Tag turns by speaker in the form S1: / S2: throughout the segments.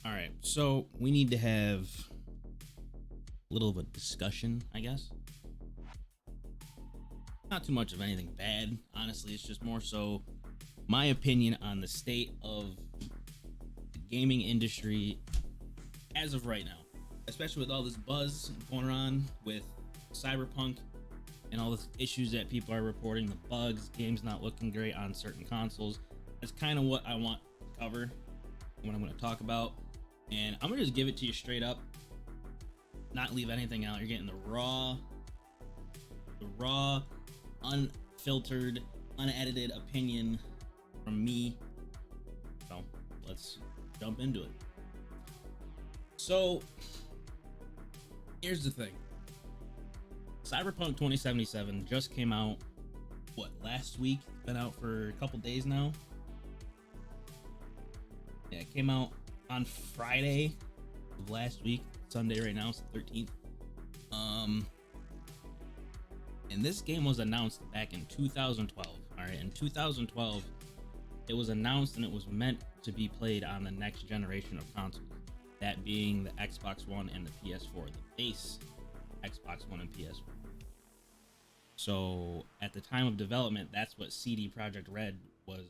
S1: All right, so we need to have a little of a discussion, I guess. Not too much of anything bad, honestly. It's just more so my opinion on the state of the gaming industry as of right now, especially with all this buzz going on with CyberPunk and all the issues that people are reporting, the bugs, games not looking great on certain consoles. That's kind of what I want to cover, what I'm going to talk about. And I'm going to just give it to you straight up, not leave anything out. You're getting the raw, unfiltered, unedited opinion from me. So let's jump into it. So here's the thing. Cyberpunk 2077 just came out, last week? Been out for a couple days now. Yeah, it came out on Friday of last week. Sunday right now, it's the 13th. And this game was announced back in 2012. All right, in 2012, it was announced and it was meant to be played on the next generation of consoles. That being the Xbox One and the PS4, the base Xbox One and PS4. So at the time of development, that's what CD Projekt Red was.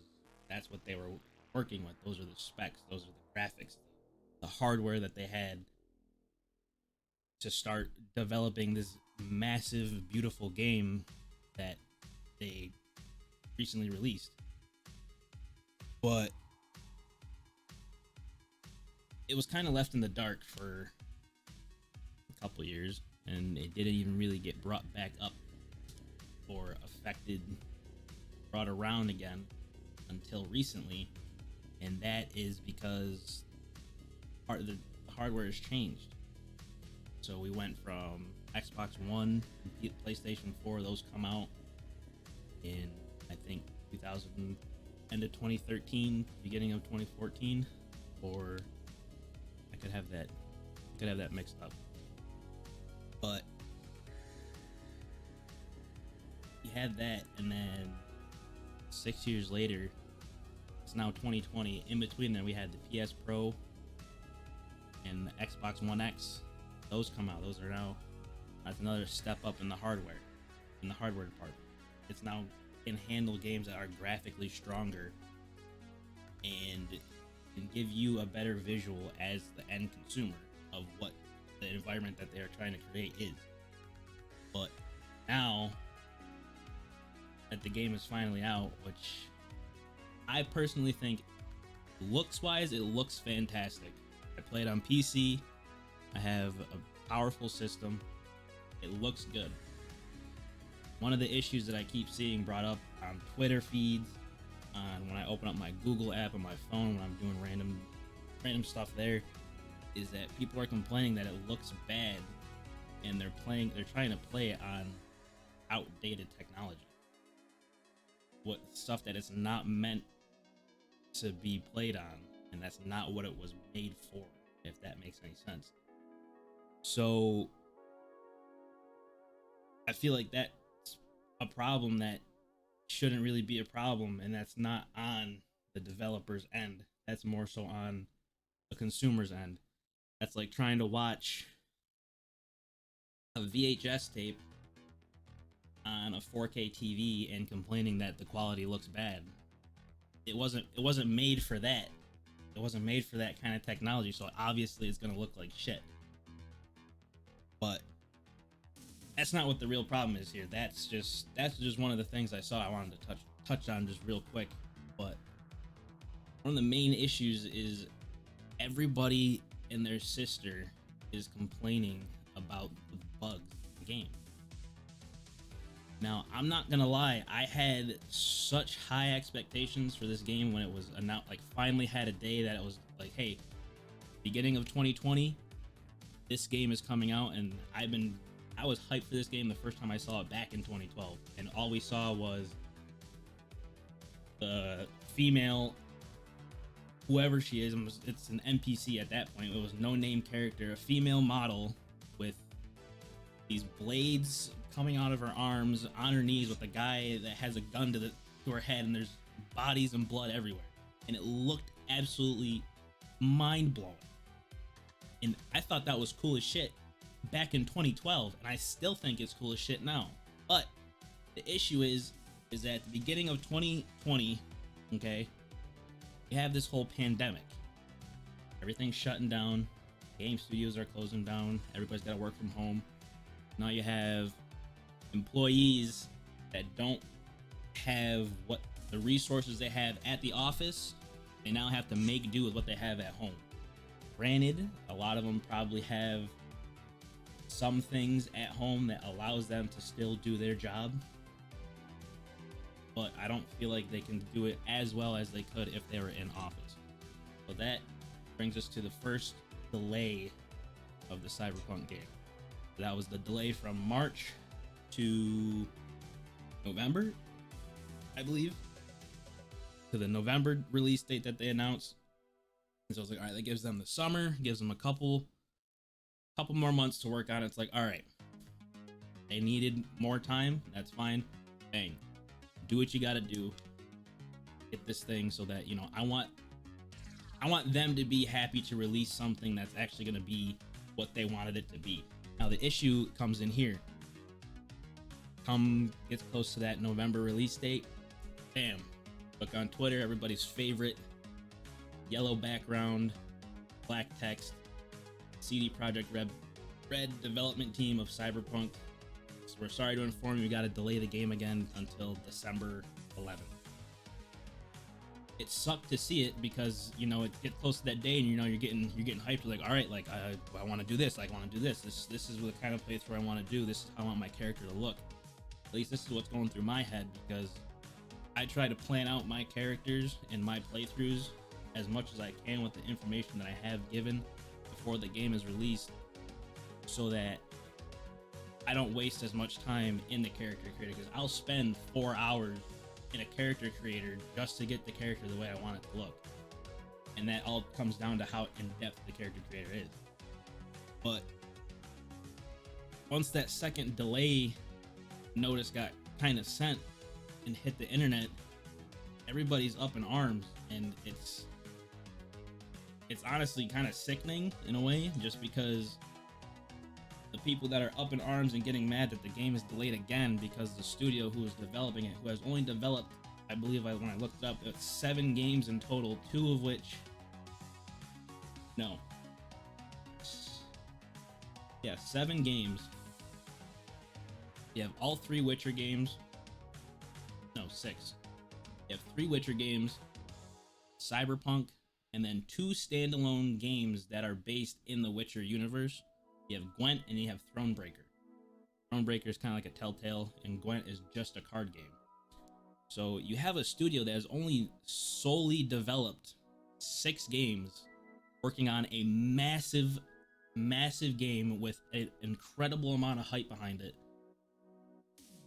S1: That's what they were working with. Those are the specs. Those are the graphics, the hardware that they had to start developing this massive, beautiful game that they recently released. But it was kind of left in the dark for a couple years, and it didn't even really get brought back up or brought around again until recently. And that is because the hardware has changed. So we went from Xbox One, PlayStation 4, those come out in, I think, end of 2013, beginning of 2014, or I could have that mixed up. But you had that, and then 6 years later, it's now 2020. In between there, we had the PS Pro and the Xbox One X. Those come out. Those are now, that's another step up in the hardware department. It's now can handle games that are graphically stronger and can give you a better visual as the end consumer of what the environment that they are trying to create is. But now that the game is finally out, which I personally think looks wise, it looks fantastic. I played on PC. I have a powerful system. It looks good. One of the issues that I keep seeing brought up on Twitter feeds, when I open up my Google app on my phone, when I'm doing random stuff there, is that people are complaining that it looks bad, and they're trying to play it on outdated technology. What stuff that it's not meant to be played on, and that's not what it was made for, if that makes any sense. So I feel like that's a problem that shouldn't really be a problem, and that's not on the developer's end. That's more so on the consumer's end. That's like trying to watch a VHS tape on a 4K TV and complaining that the quality looks bad. It wasn't made for that. It wasn't made for that kind of technology, so obviously it's gonna look like shit. But that's not what the real problem is here. That's just one of the things I saw I wanted to touch on just real quick. But one of the main issues is everybody and their sister is complaining about the bugs in the game. Now, I'm not gonna lie, I had such high expectations for this game when it was announced. Like, finally had a day that it was like, hey, beginning of 2020, this game is coming out, and I was hyped for this game the first time I saw it back in 2012, and all we saw was the female, whoever she is. It's an NPC at that point. It was no name character, a female model with these blades coming out of her arms on her knees, with a guy that has a gun to her head, and there's bodies and blood everywhere, and it looked absolutely mind-blowing. And I thought that was cool as shit back in 2012, and I still think it's cool as shit now. But the issue is that at the beginning of 2020, okay, you have this whole pandemic. Everything's shutting down. Game studios are closing down. Everybody's got to work from home. Now you have employees that don't have what the resources they have at the office. They now have to make do with what they have at home. Granted, a lot of them probably have some things at home that allows them to still do their job, but I don't feel like they can do it as well as they could if they were in office. So that brings us to the first delay of the CyberPunk game. That was the delay from March to November, I believe, to the November release date that they announced. And so I was like, all right, that gives them the summer, gives them a couple more months to work on it. It's like, all right, they needed more time. That's fine. Bang, do what you got to do. Get this thing so that, you know, I want them to be happy to release something that's actually going to be what they wanted it to be. Now the issue comes in here. Gets close to that November release date. Bam. Look on Twitter, everybody's favorite yellow background, black text, CD Projekt Red development team of CyberPunk. So we're sorry to inform you, we got to delay the game again until December 11th. It sucked to see it because, you know, it gets close to that day and, you know, you're getting hyped. You're like, all right, like I want to do this. I want to do this. This is the kind of playthrough I want to do. This is how I want my character to look. At least this is what's going through my head, because I try to plan out my characters and my playthroughs as much as I can with the information that I have given before the game is released, so that I don't waste as much time in the character creator, because I'll spend 4 hours in a character creator just to get the character the way I want it to look. And that all comes down to how in-depth the character creator is. But once that second delay notice got kind of sent and hit the internet, everybody's up in arms, and it's honestly kind of sickening in a way, just because the people that are up in arms and getting mad that the game is delayed again, because the studio who is developing it, who has only developed, I believe when I looked it up, it's 7 games in total, 2 of which, no, yeah, 7 games. You have all 3 Witcher games, no, 6. You have 3 Witcher games, CyberPunk, and then 2 standalone games that are based in the Witcher universe. You have Gwent and you have Thronebreaker. Thronebreaker is kind of like a Telltale, and Gwent is just a card game. So you have a studio that has only solely developed 6 games, working on a massive game with an incredible amount of hype behind it,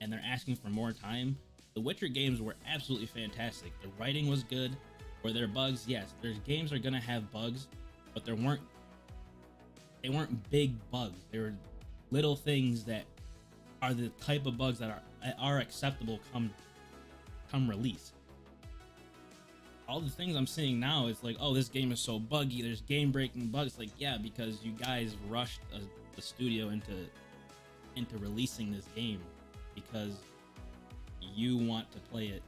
S1: and they're asking for more time. The Witcher games were absolutely fantastic. The writing was good. Were there bugs? Yes. There's games are gonna have bugs, but they weren't big bugs. They were little things that are the type of bugs that are acceptable come release. All the things I'm seeing now is like, oh, this game is so buggy, there's game breaking bugs. Like, yeah, because you guys rushed the studio into releasing this game because you want to play it,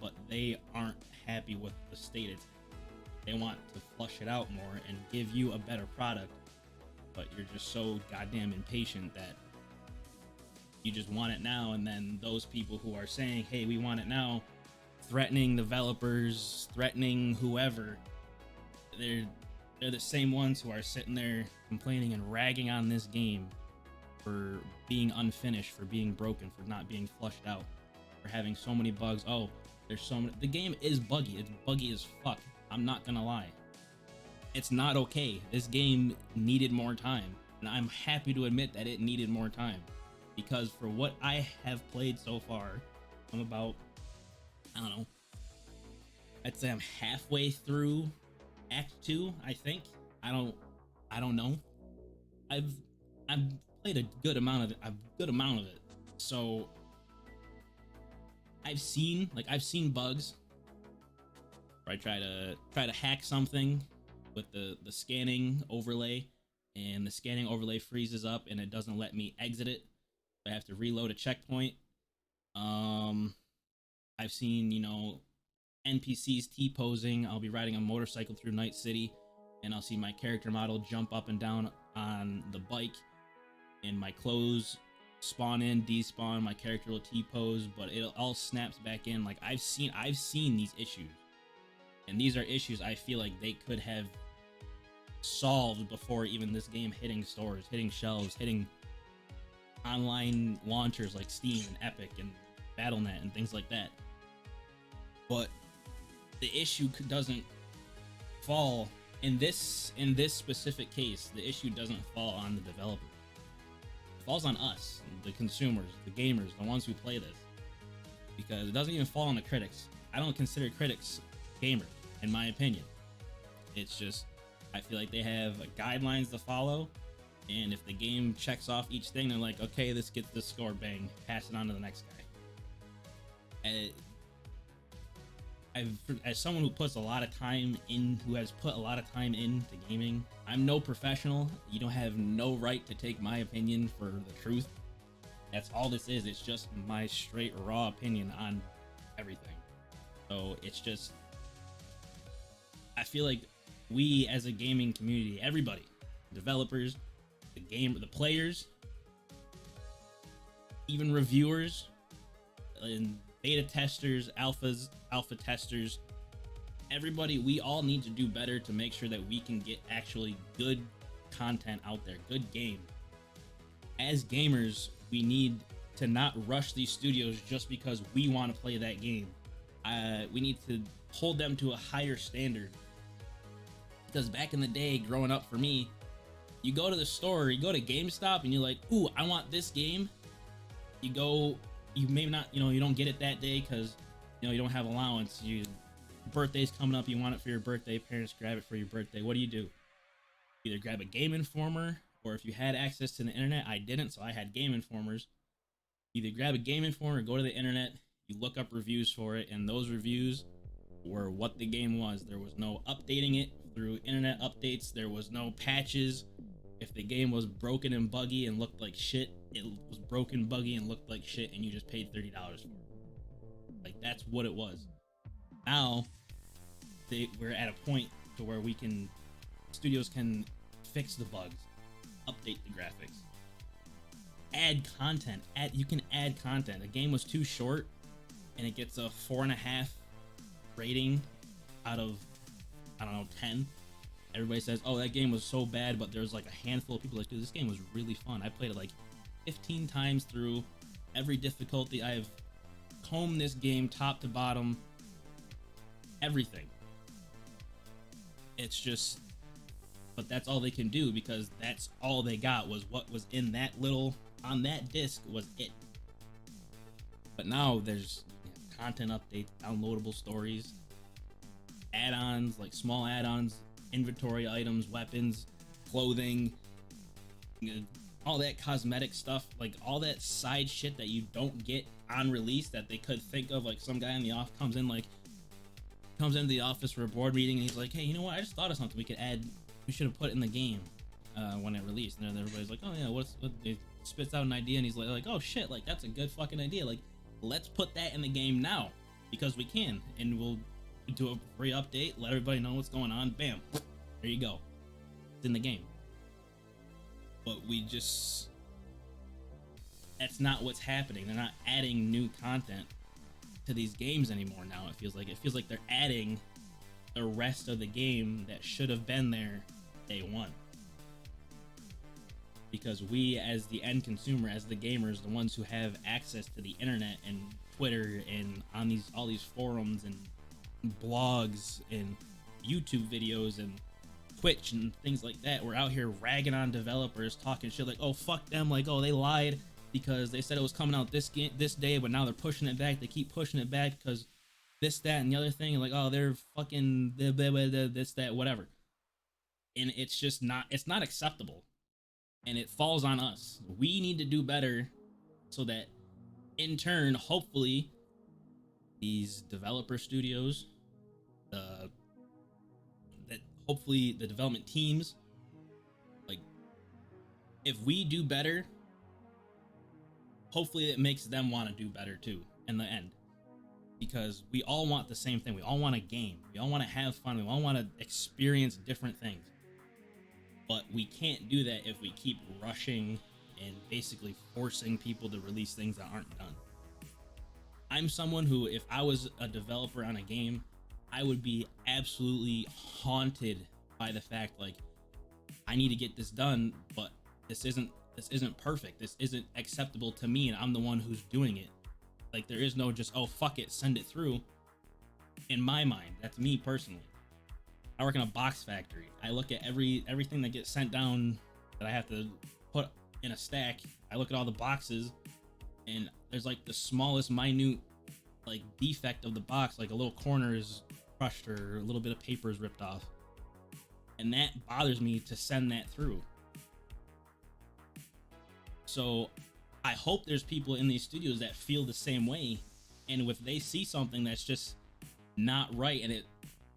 S1: but they aren't happy with the state it's in. They want to flush it out more and give you a better product, but you're just so goddamn impatient that you just want it now. And then those people who are saying, hey, we want it now, threatening developers, threatening whoever, they're the same ones who are sitting there complaining and ragging on this game for being unfinished, for being broken, for not being flushed out, for having so many bugs. Oh, there's so many. The game is buggy. It's buggy as fuck. I'm not gonna lie. It's not okay. This game needed more time, and I'm happy to admit that it needed more time, because for what I have played so far, I'm about, I don't know, I'd say I'm halfway through Act 2, I think. I don't know. I've played a good amount of it. So I've seen bugs where I try to hack something with the scanning overlay, and the scanning overlay freezes up and it doesn't let me exit it. I have to reload a checkpoint. I've seen, you know, NPCs T-posing. I'll be riding a motorcycle through Night City, and I'll see my character model jump up and down on the bike, and my clothes spawn in, despawn, my character will T-pose, but it all snaps back in. Like, I've seen these issues, and these are issues I feel like they could have solved before even this game hitting stores, hitting shelves, hitting online launchers like Steam and Epic and Battle.net and things like that. But the issue doesn't fall in this specific case. The issue doesn't fall on the developer. It falls on us, the consumers, the gamers, the ones who play this, because it doesn't even fall on the critics. I don't consider critics gamers, in my opinion. It's just, I feel like they have guidelines to follow, and if the game checks off each thing, they're like, okay, this gets this score, bang, pass it on to the next guy. As someone who puts a lot of time in, who has put a lot of time into gaming, I'm no professional. You don't have no right to take my opinion for the truth. That's all this is. It's just my straight raw opinion on everything. So it's just, I feel like we as a gaming community, everybody, developers, the players, even reviewers and beta testers, alpha testers, everybody, we all need to do better to make sure that we can get actually good content out there, good game. As gamers, we need to not rush these studios just because we want to play that game. We need to hold them to a higher standard, because back in the day, growing up for me, you go to the store, you go to GameStop, and you're like, ooh, I want this game. You may not, you don't get it that day because, you don't have allowance. Birthday's coming up, you want it for your birthday, parents grab it for your birthday. What do? Either grab a Game Informer, or if you had access to the internet, I didn't, so I had Game Informers. Either grab a Game Informer or go to the internet, you look up reviews for it, and those reviews were what the game was. There was no updating it through internet updates, there was no patches. If the game was broken and buggy and looked like shit, it was broken, buggy, and looked like shit, and you just paid $30 for it. Like, that's what it was. Now, we're at a point to where studios can fix the bugs, update the graphics, add content. You can add content. A game was too short, and it gets a 4.5 rating out of, 10. Everybody says, oh, that game was so bad, but there's like a handful of people like, dude, this game was really fun. I played it like 15 times through every difficulty. I've combed this game top to bottom, everything. It's just, but that's all they can do, because that's all they got was what was in that on that disc was it. But now there's content updates, downloadable stories, add-ons, like small add-ons, inventory items, weapons, clothing, all that cosmetic stuff, like all that side shit that you don't get on release that they could think of. Like, some guy in the office comes into the office for a board meeting, and he's like, hey, you know what, I just thought of something we should have put in the game when it released. And then everybody's like, oh yeah, what it spits out an idea, and he's like, oh shit, like that's a good fucking idea, like let's put that in the game now, because we can, and we'll do a free update, let everybody know what's going on, bam, there you go, it's in the game. But that's not what's happening. They're not adding new content to these games anymore. Now it feels like they're adding the rest of the game that should have been there day one, because we, as the end consumer, as the gamers, the ones who have access to the internet and Twitter and on all these forums and blogs and YouTube videos and Twitch and things like that, we're out here ragging on developers, talking shit like, oh fuck them, like, oh, they lied because they said it was coming out this day, but now they're pushing it back. They keep pushing it back because this, that, and the other thing, like, oh, they're fucking this, that, whatever. And it's just not acceptable, and it falls on us. We need to do better so that in turn, hopefully, these developer studios, hopefully the development teams, like, if we do better, hopefully it makes them want to do better too in the end, because we all want the same thing. We all want a game. We all want to have fun. We all want to experience different things. But we can't do that if we keep rushing and basically forcing people to release things that aren't done. I'm someone who, if I was a developer on a game, I would be absolutely haunted by the fact, like, I need to get this done, but this isn't perfect. This isn't acceptable to me, and I'm the one who's doing it. Like, there is no just, oh, fuck it, send it through. In my mind, that's me personally. I work in a box factory. I look at everything that gets sent down that I have to put in a stack. I look at all the boxes, and there's like the smallest minute like defect of the box, like a little corner is crushed or a little bit of paper is ripped off, and that bothers me to send that through. So I hope there's people in these studios that feel the same way, and if they see something that's just not right and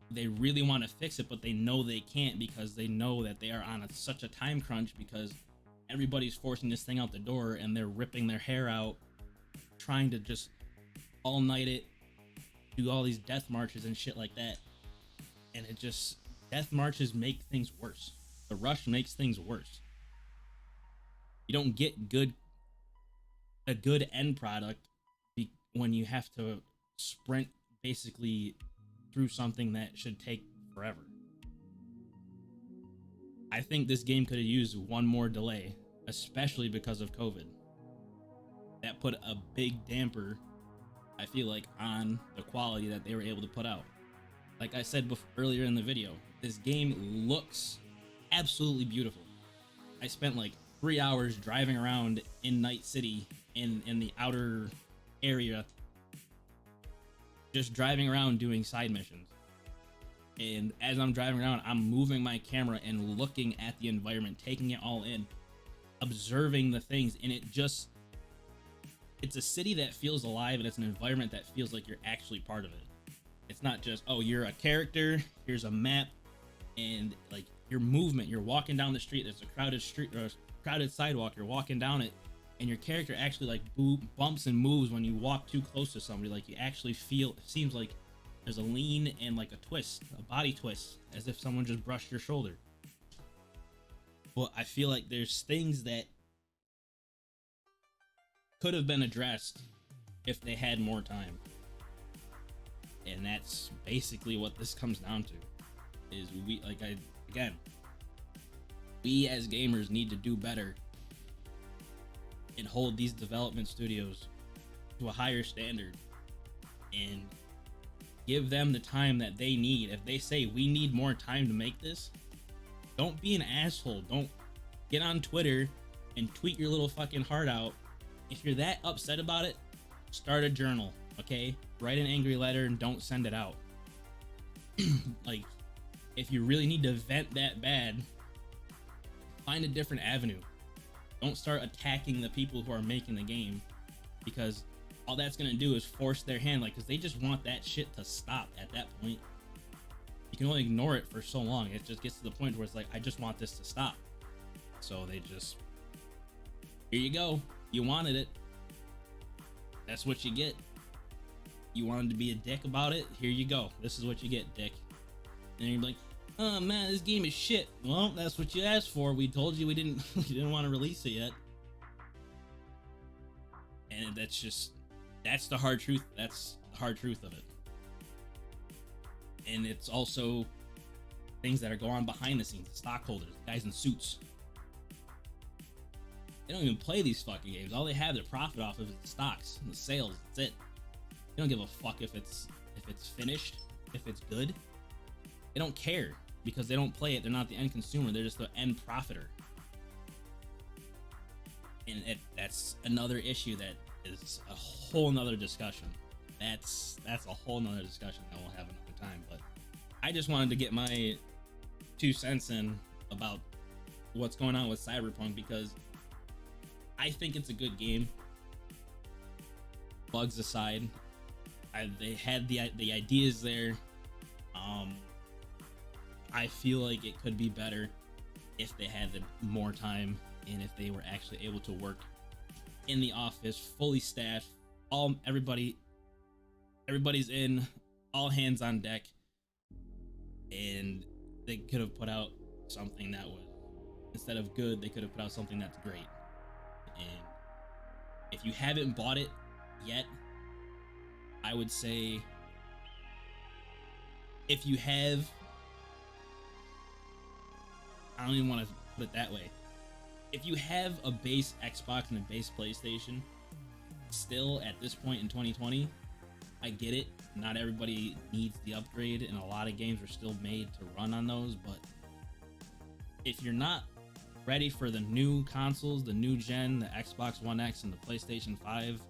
S1: they really want to fix it, but they know they can't because they know that they are on such a time crunch, because everybody's forcing this thing out the door and they're ripping their hair out trying to just all night it, do all these death marches and shit like that. And it just, death marches make things worse. The rush makes things worse. You don't get a good end product when you have to sprint basically through something that should take forever. I think this game could have used one more delay, especially because of COVID. That put a big damper, I feel like, on the quality that they were able to put out. Like I said earlier in the video, this game looks absolutely beautiful. I spent like 3 hours driving around in Night City in the outer area, just driving around doing side missions. And as I'm driving around, I'm moving my camera and looking at the environment, taking it all in, observing the things, and it's a city that feels alive, and it's an environment that feels like you're actually part of it. It's not just, oh, you're a character, here's a map, and like your movement, you're walking down the street, there's a crowded street or a crowded sidewalk, you're walking down it, and your character actually like bumps and moves when you walk too close to somebody. Like, you actually feel, it seems like there's a lean and like a twist, a body twist, as if someone just brushed your shoulder. But I feel like there's things that could have been addressed if they had more time. And that's basically what this comes down to, is we as gamers need to do better and hold these development studios to a higher standard and give them the time that they need. If they say we need more time to make this, don't be an asshole. Don't get on Twitter and tweet your little fucking heart out. If you're that upset about it, start a journal, okay? Write an angry letter and don't send it out. Like, if you really need to vent that bad, find a different avenue. Don't start attacking the people who are making the game, because all that's gonna do is force their hand, like, because they just want that shit to stop at that point. You can only ignore it for so long. It just gets to the point where it's like, I just want this to stop. So they just, here you go. You wanted it. That's what you get. You wanted to be a dick about it? Here you go. This is what you get, dick. And you're like, oh man, this game is shit. Well, that's what you asked for. We told you we didn't want to release it yet. And that's the hard truth. That's the hard truth of it. And it's also things that are going on behind the scenes. Stockholders, guys in suits. They don't even play these fucking games. All they have their profit off of is the stocks and the sales. That's it. They don't give a fuck if it's finished, if it's good. They don't care, because they don't play it. They're not the end consumer. They're just the end profiter. And that's another issue that is a whole nother discussion. That's a whole nother discussion that we'll have another time. But I just wanted to get my 2 cents in about what's going on with CyberPunk, because I think it's a good game. Bugs aside, they had the ideas there. I feel like it could be better if they had more time and if they were actually able to work in the office, fully staffed, everybody's in, all hands on deck, and they could have put out something that was, instead of good, they could have put out something that's great. And if you haven't bought it yet, I would say, if you have, I don't even want to put it that way, if you have a base Xbox and a base PlayStation, still at this point in 2020, I get it, not everybody needs the upgrade, and a lot of games are still made to run on those, but if you're not ready for the new consoles, the new gen, the Xbox One X and the PlayStation 5,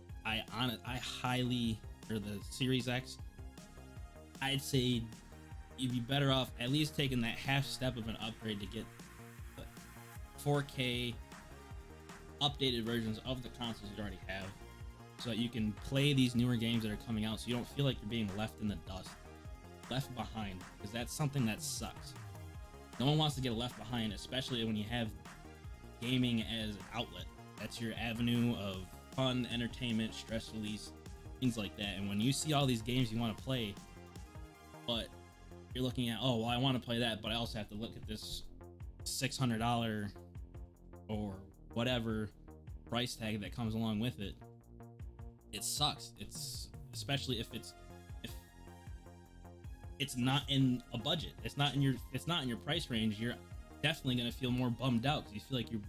S1: or the Series X, I'd say you'd be better off at least taking that half step of an upgrade to get the 4K updated versions of the consoles you already have, so that you can play these newer games that are coming out, so you don't feel like you're being left in the dust, left behind, because that's something that sucks. No one wants to get left behind, especially when you have gaming as an outlet. That's your avenue of fun, entertainment, stress release, things like that. And when you see all these games you want to play, but you're looking at, oh, well, I want to play that, but I also have to look at this $600 or whatever price tag that comes along with it, it sucks. It's especially if it's not in a budget, it's not in your price range, you're definitely gonna feel more bummed out because you feel like you're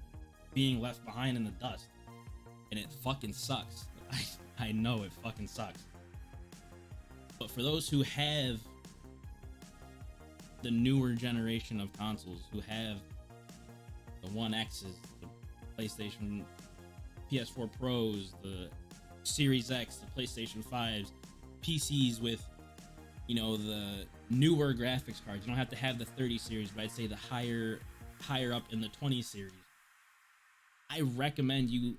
S1: being left behind in the dust, and it fucking sucks. I know it fucking sucks. But for those who have the newer generation of consoles, who have the One X's, the PlayStation, PS4 Pros, the Series X, the PlayStation 5s, PCs with, you know, the newer graphics cards. You don't have to have the 30 series, but I'd say the higher up in the 20 series. I recommend you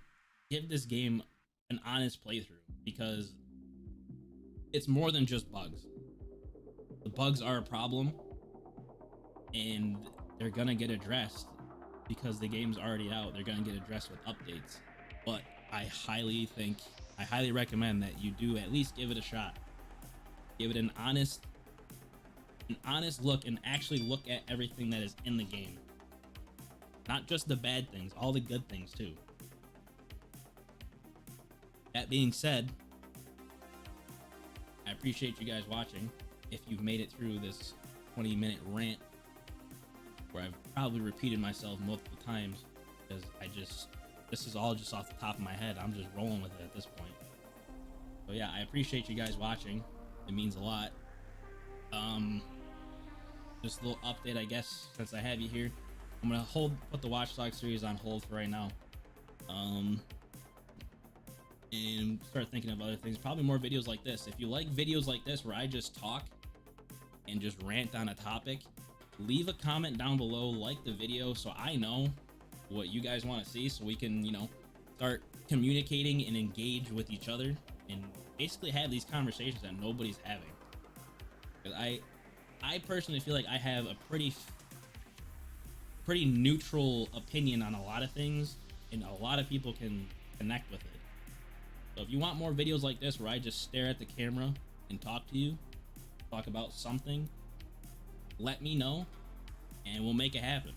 S1: give this game an honest playthrough, because it's more than just bugs. The bugs are a problem, and they're gonna get addressed because the game's already out. They're gonna get addressed with updates. But I highly recommend that you do at least give it a shot. Give it an honest look, and actually look at everything that is in the game. Not just the bad things, all the good things too. That being said, I appreciate you guys watching. If you've made it through this 20-minute rant, where I've probably repeated myself multiple times, because this is all just off the top of my head. I'm just rolling with it at this point. So yeah, I appreciate you guys watching. It means a lot. Just a little update, I guess, since I have you here. I'm gonna put the Watch Dogs series on hold for right now. And start thinking of other things. Probably more videos like this. If you like videos like this where I just talk and just rant on a topic, leave a comment down below, like the video, so I know what you guys want to see, so we can, you know, start communicating and engage with each other and basically have these conversations that nobody's having. Because I personally feel like I have a pretty neutral opinion on a lot of things, and a lot of people can connect with it. So if you want more videos like this where I just stare at the camera and talk to you, talk about something, let me know and we'll make it happen.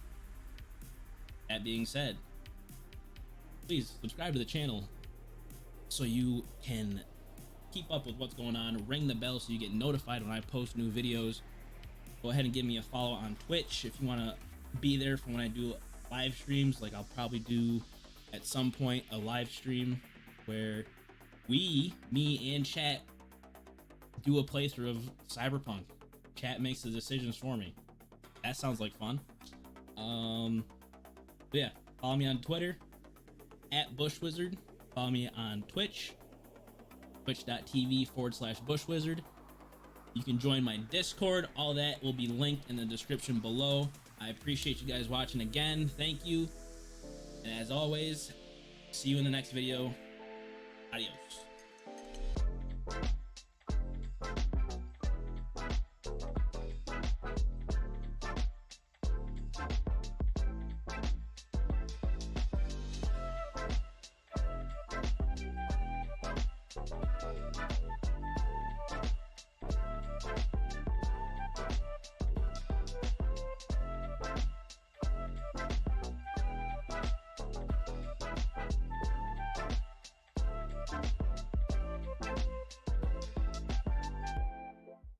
S1: That being said, please subscribe to the channel so you can keep up with what's going on. Ring the bell so you get notified when I post new videos. Go ahead and give me a follow on Twitch if you want to be there for when I do live streams. Like, I'll probably do at some point a live stream where me and chat, do a playthrough of CyberPunk. Chat makes the decisions for me. That sounds like fun. But yeah, follow me on Twitter @BushWizard. Follow me on Twitch, twitch.tv/BushWizard. You can join my Discord. All that will be linked in the description below. I appreciate you guys watching again. Thank you. And as always, see you in the next video. Adios.